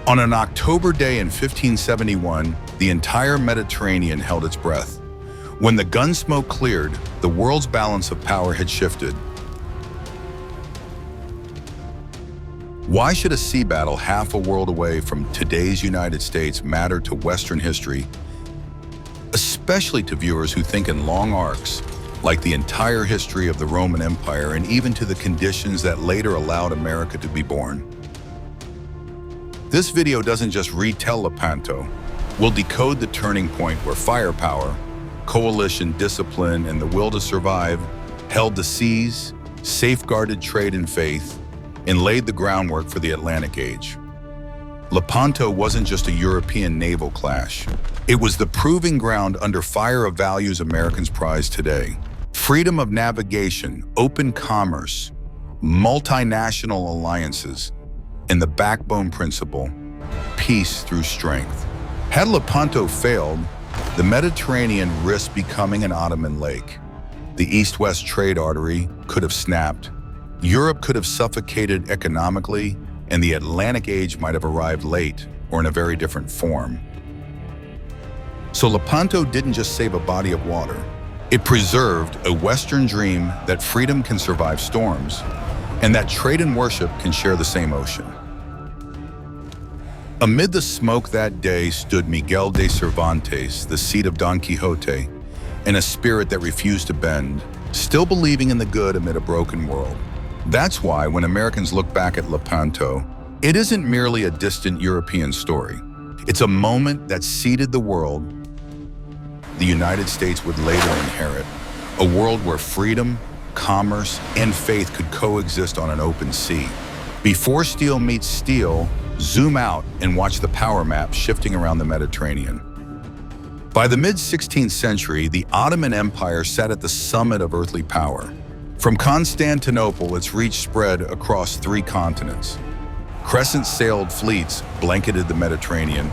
On an October day in 1571, the entire Mediterranean held its breath. When the gun smoke cleared, the world's balance of power had shifted. Why should a sea battle half a world away from today's United States matter to Western history, especially to viewers who think in long arcs, like the entire history of the Roman Empire and even to the conditions that later allowed America to be born? This video doesn't just retell Lepanto. We'll decode the turning point where firepower, coalition discipline, and the will to survive held the seas, safeguarded trade and faith, and laid the groundwork for the Atlantic Age. Lepanto wasn't just a European naval clash. It was the proving ground under fire of values Americans prize today. Freedom of navigation, open commerce, multinational alliances, and the backbone principle, peace through strength. Had Lepanto failed, the Mediterranean risked becoming an Ottoman lake. The east-west trade artery could have snapped, Europe could have suffocated economically, and the Atlantic Age might have arrived late or in a very different form. So Lepanto didn't just save a body of water. It preserved a Western dream that freedom can survive storms and that trade and worship can share the same ocean. Amid the smoke that day stood Miguel de Cervantes, the seat of Don Quixote, and a spirit that refused to bend, still believing in the good amid a broken world. That's why when Americans look back at Lepanto, it isn't merely a distant European story. It's a moment that seeded the world the United States would later inherit, a world where freedom, commerce, and faith could coexist on an open sea. Before steel meets steel, zoom out and watch the power map shifting around the Mediterranean. By the mid-16th century, the Ottoman Empire sat at the summit of earthly power. From Constantinople, its reach spread across 3 continents. Crescent-sailed fleets blanketed the Mediterranean,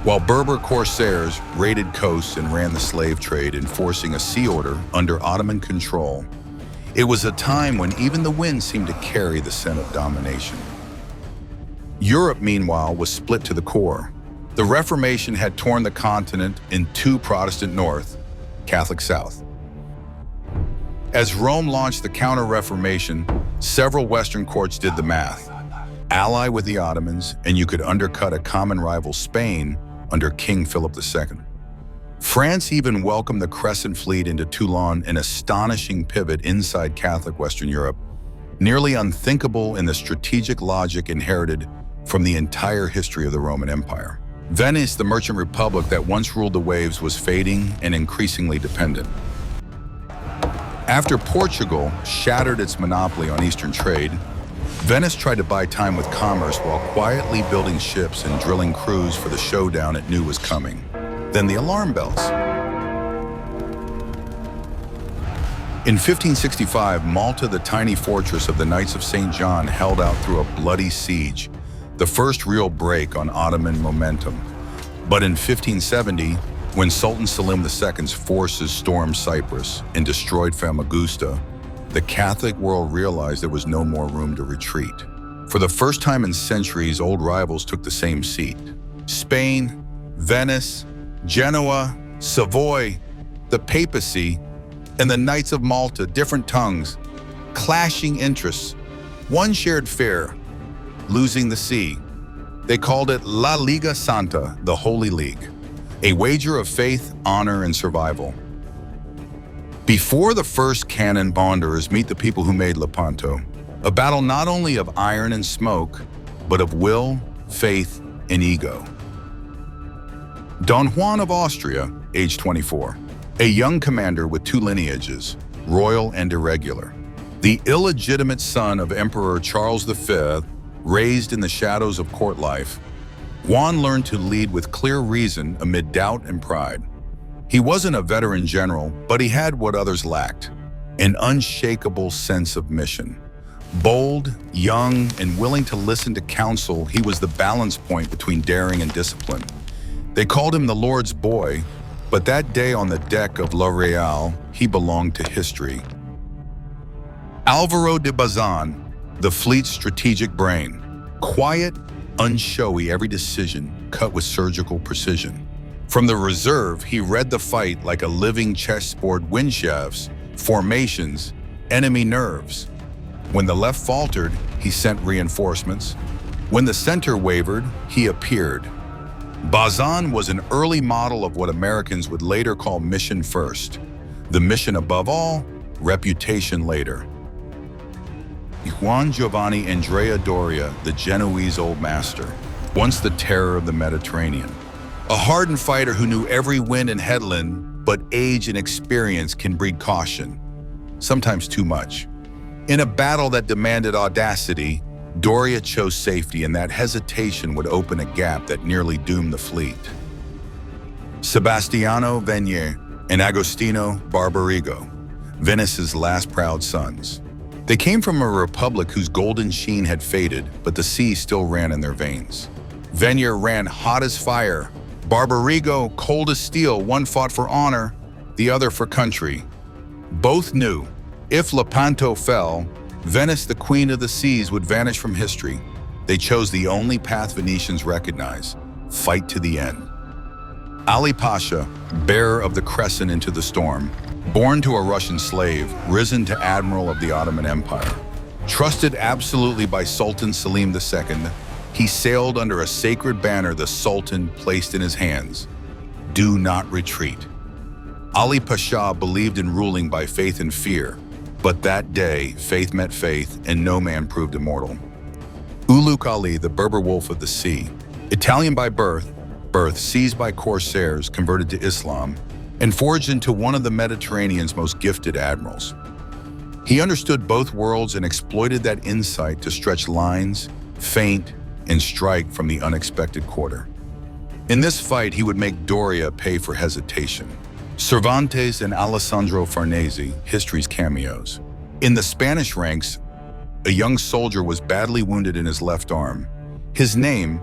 while Berber corsairs raided coasts and ran the slave trade, enforcing a sea order under Ottoman control. It was a time when even the wind seemed to carry the scent of domination. Europe, meanwhile, was split to the core. The Reformation had torn the continent in 2: Protestant North, Catholic South. As Rome launched the Counter-Reformation, several Western courts did the math. Ally with the Ottomans, and you could undercut a common rival, Spain, under King Philip II. France even welcomed the Crescent Fleet into Toulon, an astonishing pivot inside Catholic Western Europe, nearly unthinkable in the strategic logic inherited from the entire history of the Roman Empire. Venice, the merchant republic that once ruled the waves, was fading and increasingly dependent. After Portugal shattered its monopoly on Eastern trade, Venice tried to buy time with commerce while quietly building ships and drilling crews for the showdown it knew was coming. Then the alarm bells. In 1565, Malta, the tiny fortress of the Knights of St. John, held out through a bloody siege, the first real break on Ottoman momentum. But in 1570, when Sultan Selim II's forces stormed Cyprus and destroyed Famagusta, the Catholic world realized there was no more room to retreat. For the first time in centuries, old rivals took the same seat. Spain, Venice, Genoa, Savoy, the papacy, and the Knights of Malta, different tongues, clashing interests, one shared fear: losing the sea. They called it La Liga Santa, the Holy League, a wager of faith, honor, and survival. Before the first cannon wanderers meet the people who made Lepanto, a battle not only of iron and smoke, but of will, faith, and ego. Don Juan of Austria, age 24, a young commander with 2 lineages, royal and irregular. The illegitimate son of Emperor Charles V, raised in the shadows of court life, Juan learned to lead with clear reason amid doubt and pride. He wasn't a veteran general, but he had what others lacked: an unshakable sense of mission. Bold, young, and willing to listen to counsel, he was the balance point between daring and discipline. They called him the Lord's boy, but that day on the deck of La Real, he belonged to history. Álvaro de Bazán, the fleet's strategic brain. Quiet, unshowy, every decision cut with surgical precision. From the reserve, he read the fight like a living chessboard, wind shafts, formations, enemy nerves. When the left faltered, he sent reinforcements. When the center wavered, he appeared. Bazán was an early model of what Americans would later call mission first. The mission above all, reputation later. Juan Giovanni Andrea Doria, the Genoese old master, once the terror of the Mediterranean. A hardened fighter who knew every wind and headland, but age and experience can breed caution, sometimes too much. In a battle that demanded audacity, Doria chose safety, and that hesitation would open a gap that nearly doomed the fleet. Sebastiano Venier and Agostino Barbarigo, Venice's last proud sons. They came from a republic whose golden sheen had faded, but the sea still ran in their veins. Venier ran hot as fire. Barbarigo, cold as steel. One fought for honor, the other for country. Both knew, if Lepanto fell, Venice, the queen of the seas, would vanish from history. They chose the only path Venetians recognize: fight to the end. Ali Pasha, bearer of the crescent into the storm, born to a Russian slave, risen to admiral of the Ottoman Empire. Trusted absolutely by Sultan Selim II, he sailed under a sacred banner the Sultan placed in his hands: do not retreat. Ali Pasha believed in ruling by faith and fear, but that day, faith met faith, and no man proved immortal. Uluk Ali, the Berber wolf of the sea, Italian by birth, seized by corsairs, converted to Islam, and forged into one of the Mediterranean's most gifted admirals. He understood both worlds and exploited that insight to stretch lines, feint, and strike from the unexpected quarter. In this fight, he would make Doria pay for hesitation. Cervantes and Alessandro Farnese, history's cameos. In the Spanish ranks, a young soldier was badly wounded in his left arm. His name,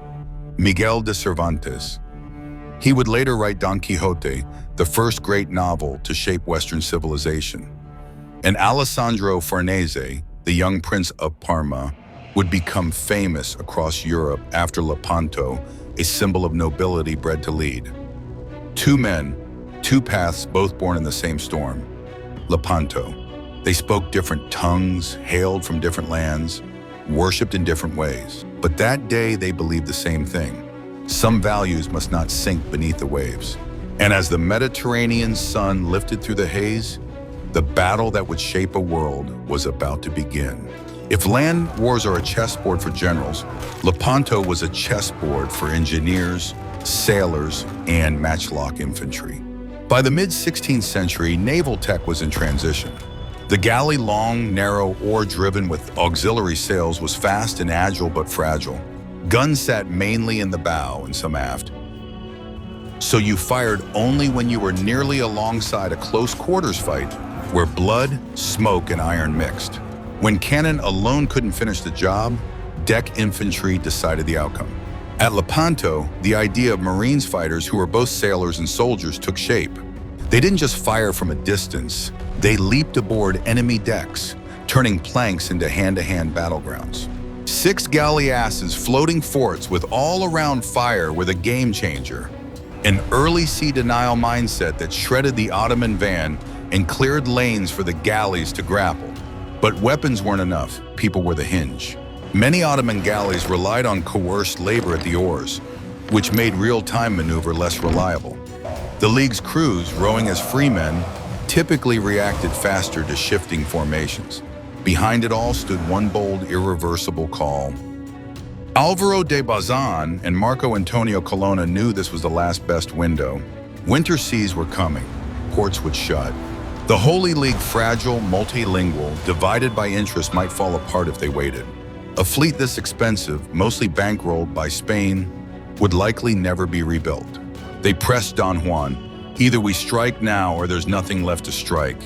Miguel de Cervantes. He would later write Don Quixote, the first great novel to shape Western civilization. And Alessandro Farnese, the young prince of Parma, would become famous across Europe after Lepanto, a symbol of nobility bred to lead. Two men, two paths, both born in the same storm. Lepanto. They spoke different tongues, hailed from different lands, worshipped in different ways. But that day they believed the same thing. Some values must not sink beneath the waves. And as the Mediterranean sun lifted through the haze, the battle that would shape a world was about to begin. If land wars are a chessboard for generals, Lepanto was a chessboard for engineers, sailors, and matchlock infantry. By the mid-16th century, naval tech was in transition. The galley, long, narrow, oar-driven with auxiliary sails, was fast and agile but fragile. Guns sat mainly in the bow and some aft. So you fired only when you were nearly alongside a close quarters fight where blood, smoke, and iron mixed. When cannon alone couldn't finish the job, deck infantry decided the outcome. At Lepanto, the idea of Marines fighters who were both sailors and soldiers took shape. They didn't just fire from a distance, they leaped aboard enemy decks, turning planks into hand-to-hand battlegrounds. 6 galleasses floating forts with all-around fire were the game changer. An early sea denial mindset that shredded the Ottoman van and cleared lanes for the galleys to grapple. But weapons weren't enough, people were the hinge. Many Ottoman galleys relied on coerced labor at the oars, which made real-time maneuver less reliable. The League's crews, rowing as free men, typically reacted faster to shifting formations. Behind it all stood one bold, irreversible call. Álvaro de Bazán and Marco Antonio Colonna knew this was the last best window. Winter seas were coming, ports would shut. The Holy League, fragile, multilingual, divided by interest, might fall apart if they waited. A fleet this expensive, mostly bankrolled by Spain, would likely never be rebuilt. They pressed Don Juan, either we strike now or there's nothing left to strike.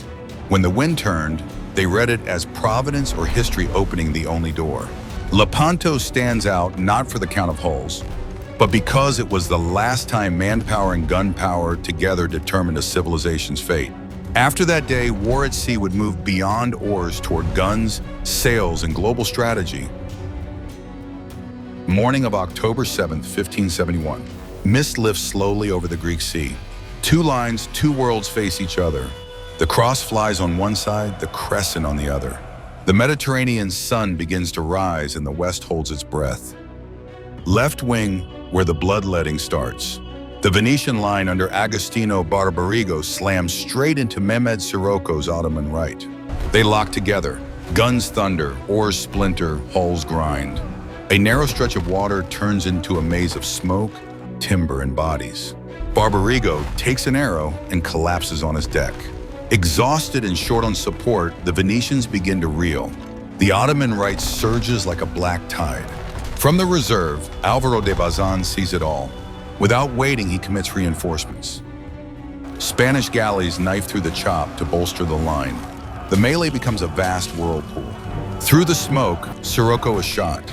When the wind turned, they read it as Providence or history opening the only door. Lepanto stands out not for the count of hulls, but because it was the last time manpower and gunpowder together determined a civilization's fate. After that day, war at sea would move beyond oars toward guns, sails, and global strategy. morning of October 7th, 1571. Mist lifts slowly over the Greek sea. Two lines, two worlds face each other. The cross flies on one side, the crescent on the other. The Mediterranean sun begins to rise and the west holds its breath. Left wing, where the bloodletting starts. The Venetian line under Agostino Barbarigo slams straight into Mehmed Sirocco's Ottoman right. They lock together. Guns thunder, oars splinter, hulls grind. A narrow stretch of water turns into a maze of smoke, timber, and bodies. Barbarigo takes an arrow and collapses on his deck. Exhausted and short on support, the Venetians begin to reel. The Ottoman right surges like a black tide. From the reserve, Álvaro de Bazán sees it all. Without waiting, he commits reinforcements. Spanish galleys knife through the chop to bolster the line. The melee becomes a vast whirlpool. Through the smoke, Sirocco is shot.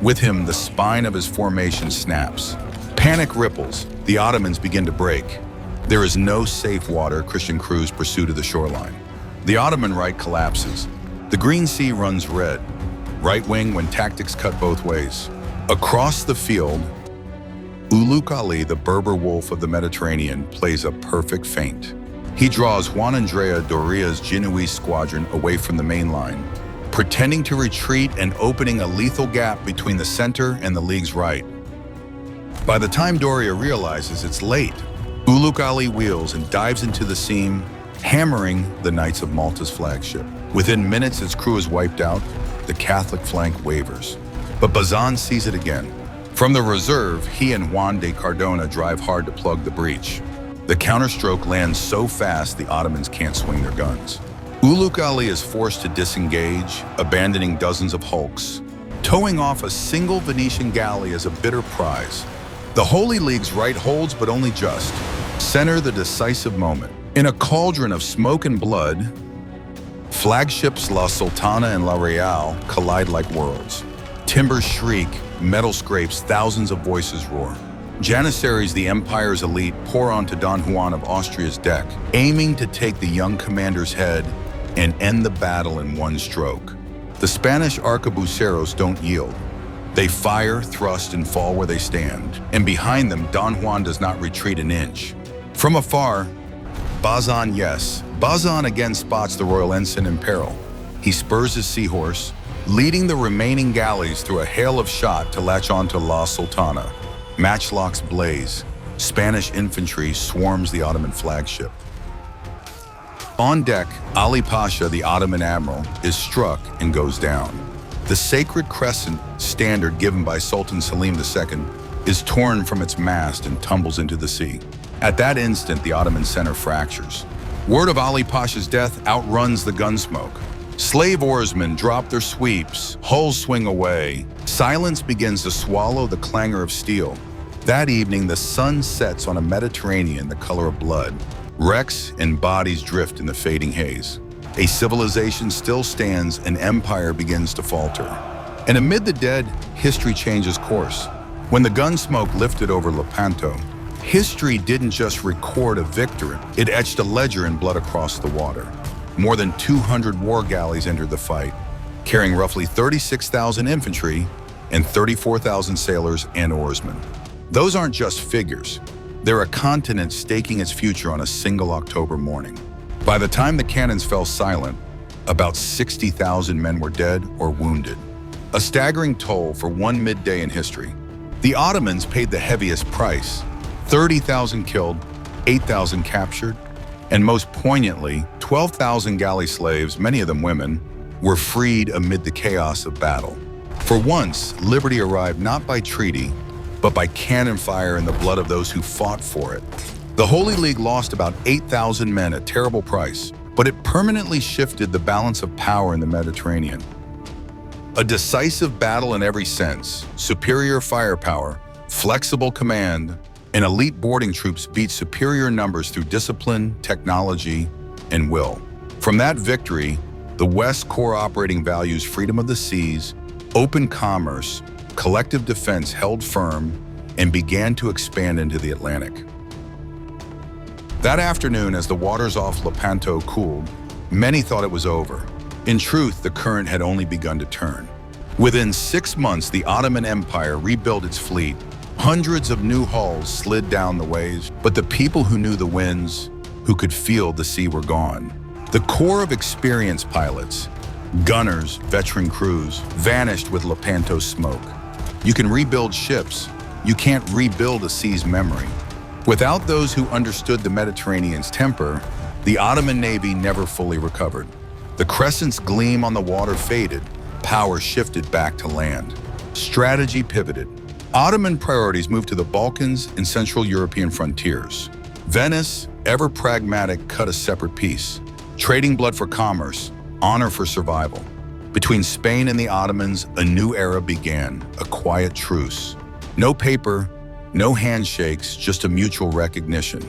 With him, the spine of his formation snaps. Panic ripples. The Ottomans begin to break. There is no safe water Christian crews pursue to the shoreline. The Ottoman right collapses. The Green Sea runs red. Right wing when tactics cut both ways. Across the field, Uluk Ali, the Berber wolf of the Mediterranean, plays a perfect feint. He draws Juan Andrea Doria's Genoese squadron away from the main line, pretending to retreat and opening a lethal gap between the center and the League's right. By the time Doria realizes it's late, Uluk Ali wheels and dives into the seam, hammering the Knights of Malta's flagship. Within minutes, its crew is wiped out. The Catholic flank wavers. But Bazán sees it again. From the reserve, he and Juan de Cardona drive hard to plug the breach. The counterstroke lands so fast the Ottomans can't swing their guns. Uluk Ali is forced to disengage, abandoning dozens of hulks, towing off a single Venetian galley as a bitter prize. The Holy League's right holds, but only just. Center the decisive moment. In a cauldron of smoke and blood, flagships La Sultana and La Real collide like worlds. Timbers shriek, metal scrapes, thousands of voices roar. Janissaries, the Empire's elite, pour onto Don Juan of Austria's deck, aiming to take the young commander's head and end the battle in one stroke. The Spanish arcabuceros don't yield. They fire, thrust, and fall where they stand. And behind them, Don Juan does not retreat an inch. From afar, Bazán again spots the royal ensign in peril. He spurs his seahorse, leading the remaining galleys through a hail of shot to latch onto La Sultana. Matchlocks blaze. Spanish infantry swarms the Ottoman flagship. On deck, Ali Pasha, the Ottoman admiral, is struck and goes down. The sacred crescent standard given by Sultan Selim II is torn from its mast and tumbles into the sea. At that instant, the Ottoman center fractures. Word of Ali Pasha's death outruns the gunsmoke. Slave oarsmen drop their sweeps, hulls swing away. Silence begins to swallow the clangor of steel. That evening, the sun sets on a Mediterranean the color of blood. Wrecks and bodies drift in the fading haze. A civilization still stands, an empire begins to falter. And amid the dead, history changes course. When the gunsmoke lifted over Lepanto, history didn't just record a victory, it etched a ledger in blood across the water. More than 200 war galleys entered the fight, carrying roughly 36,000 infantry and 34,000 sailors and oarsmen. Those aren't just figures. They're a continent staking its future on a single October morning. By the time the cannons fell silent, about 60,000 men were dead or wounded. A staggering toll for one midday in history. The Ottomans paid the heaviest price. 30,000 killed, 8,000 captured, and most poignantly, 12,000 galley slaves, many of them women, were freed amid the chaos of battle. For once, liberty arrived not by treaty, but by cannon fire and the blood of those who fought for it. The Holy League lost about 8,000 men, a terrible price, but it permanently shifted the balance of power in the Mediterranean. A decisive battle in every sense, superior firepower, flexible command, and elite boarding troops beat superior numbers through discipline, technology, and will. From that victory, the West's core operating values, freedom of the seas, open commerce, collective defense held firm and began to expand into the Atlantic. That afternoon, as the waters off Lepanto cooled, many thought it was over. In truth, the current had only begun to turn. Within 6 months, the Ottoman Empire rebuilt its fleet. Hundreds of new hulls slid down the waves, but the people who knew the winds, who could feel the sea, were gone. The core of experienced pilots, gunners, veteran crews, vanished with Lepanto's smoke. You can rebuild ships. You can't rebuild a sea's memory. Without those who understood the Mediterranean's temper, the Ottoman Navy never fully recovered. The crescent's gleam on the water faded. Power shifted back to land. Strategy pivoted. Ottoman priorities moved to the Balkans and Central European frontiers. Venice, ever pragmatic, cut a separate piece, trading blood for commerce, honor for survival. Between Spain and the Ottomans, a new era began, a quiet truce. No paper, no handshakes, just a mutual recognition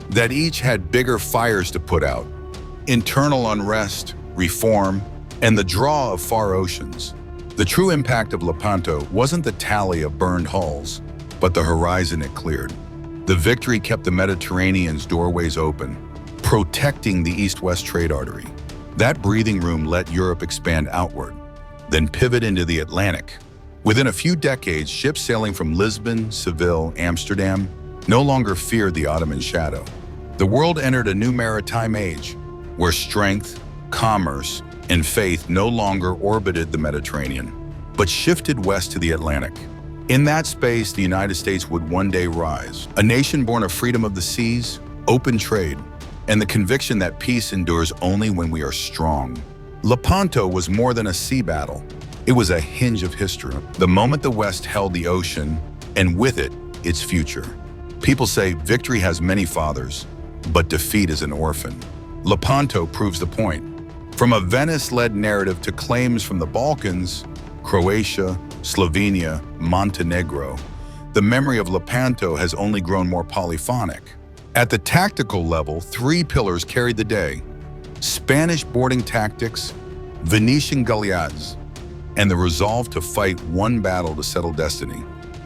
that each had bigger fires to put out. Internal unrest, reform, and the draw of far oceans. The true impact of Lepanto wasn't the tally of burned hulls, but the horizon it cleared. The victory kept the Mediterranean's doorways open, protecting the east-west trade artery. That breathing room let Europe expand outward, then pivot into the Atlantic. Within a few decades, ships sailing from Lisbon, Seville, Amsterdam no longer feared the Ottoman shadow. The world entered a new maritime age, where strength, commerce, and faith no longer orbited the Mediterranean, but shifted west to the Atlantic. In that space, the United States would one day rise, a nation born of freedom of the seas, open trade, and the conviction that peace endures only when we are strong. Lepanto was more than a sea battle. It was a hinge of history. The moment the West held the ocean, and with it, its future. People say victory has many fathers, but defeat is an orphan. Lepanto proves the point. From a Venice-led narrative to claims from the Balkans, Croatia, Slovenia, Montenegro, the memory of Lepanto has only grown more polyphonic. At the tactical level, 3 pillars carried the day: Spanish boarding tactics, Venetian galleads, and the resolve to fight one battle to settle destiny.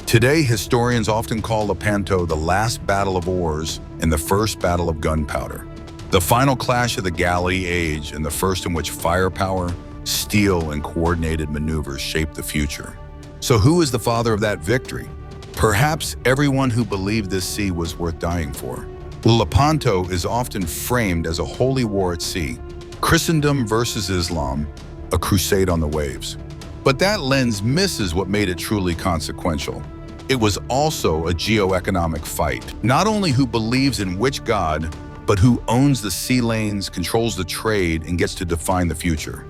Today, historians often call Lepanto the last battle of oars and the first battle of gunpowder. The final clash of the galley age and the first in which firepower, steel, and coordinated maneuvers shaped the future. So who is the father of that victory? Perhaps everyone who believed this sea was worth dying for. Lepanto is often framed as a holy war at sea, Christendom versus Islam, a crusade on the waves. But that lens misses what made it truly consequential. It was also a geo-economic fight. Not only who believes in which god, but who owns the sea lanes, controls the trade, and gets to define the future.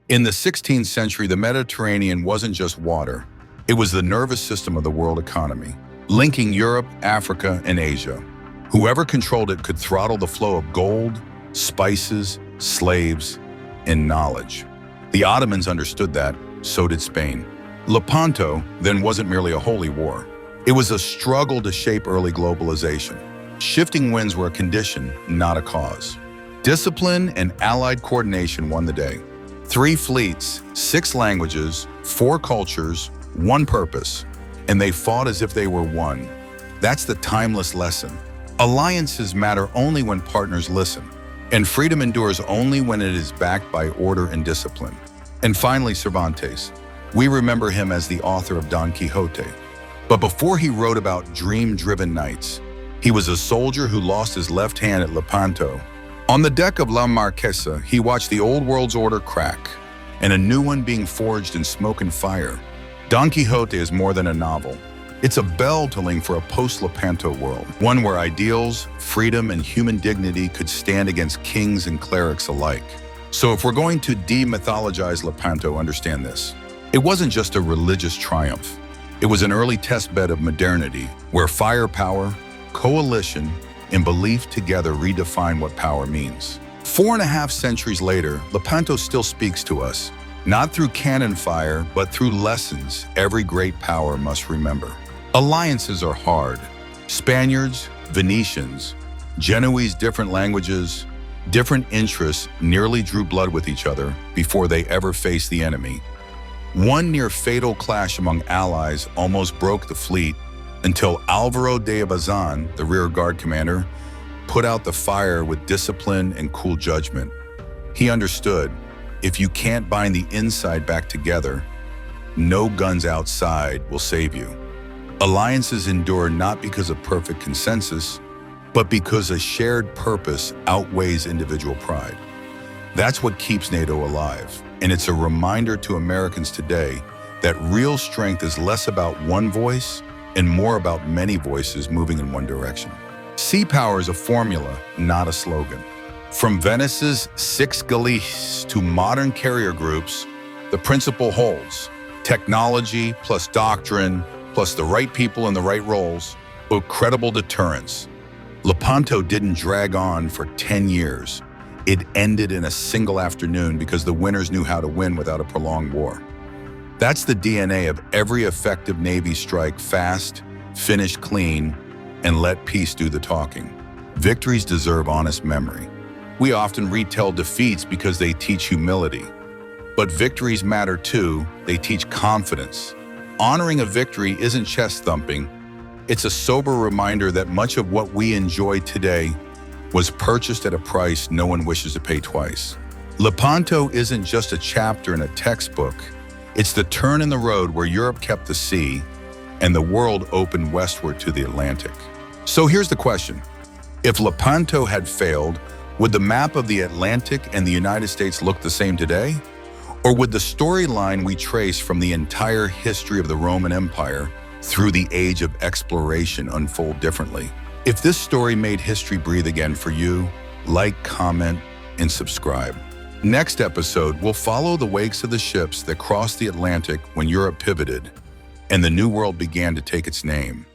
In the 16th century, the Mediterranean wasn't just water. It was the nervous system of the world economy, linking Europe, Africa, and Asia. Whoever controlled it could throttle the flow of gold, spices, slaves, and knowledge. The Ottomans understood that, so did Spain. Lepanto then wasn't merely a holy war. It was a struggle to shape early globalization. Shifting winds were a condition, not a cause. Discipline and allied coordination won the day. 3 fleets, 6 languages, 4 cultures, 1 purpose, and they fought as if they were one. That's the timeless lesson. Alliances matter only when partners listen, and freedom endures only when it is backed by order and discipline. And finally, Cervantes. We remember him as the author of Don Quixote. But before he wrote about dream-driven knights, he was a soldier who lost his left hand at Lepanto. On the deck of La Marquesa, he watched the old world's order crack, and a new one being forged in smoke and fire. Don Quixote is more than a novel. It's a bell tolling for a post-Lepanto world, one where ideals, freedom, and human dignity could stand against kings and clerics alike. So if we're going to demythologize Lepanto, understand this. It wasn't just a religious triumph. It was an early testbed of modernity, where firepower, coalition, and belief together redefine what power means. 4.5 centuries later, Lepanto still speaks to us, not through cannon fire, but through lessons every great power must remember. Alliances are hard. Spaniards, Venetians, Genoese, different languages, different interests nearly drew blood with each other before they ever faced the enemy. One near-fatal clash among allies almost broke the fleet until Álvaro de Bazán, the rear-guard commander, put out the fire with discipline and cool judgment. He understood, If you can't bind the inside back together, no guns outside will save you. Alliances endure not because of perfect consensus, but because a shared purpose outweighs individual pride. That's what keeps NATO alive, and it's a reminder to Americans today that real strength is less about one voice and more about many voices moving in one direction. Sea power is a formula, not a slogan. From Venice's 6 galleys to modern carrier groups, the principle holds. Technology plus doctrine plus the right people in the right roles, a credible deterrence. Lepanto didn't drag on for 10 years. It ended in a single afternoon because the winners knew how to win without a prolonged war. That's the DNA of every effective Navy strike: fast, finish clean, and let peace do the talking. Victories deserve honest memory. We often retell defeats because they teach humility. But victories matter too. They teach confidence. Honoring a victory isn't chest thumping. It's a sober reminder that much of what we enjoy today was purchased at a price no one wishes to pay twice. Lepanto isn't just a chapter in a textbook. It's the turn in the road where Europe kept the sea and the world opened westward to the Atlantic. So here's the question. If Lepanto had failed, would the map of the Atlantic and the United States look the same today? Or would the storyline we trace from the entire history of the Roman Empire through the age of exploration unfold differently? If this story made history breathe again for you, like, comment, and subscribe. Next episode, we'll follow the wakes of the ships that crossed the Atlantic when Europe pivoted and the New World began to take its name.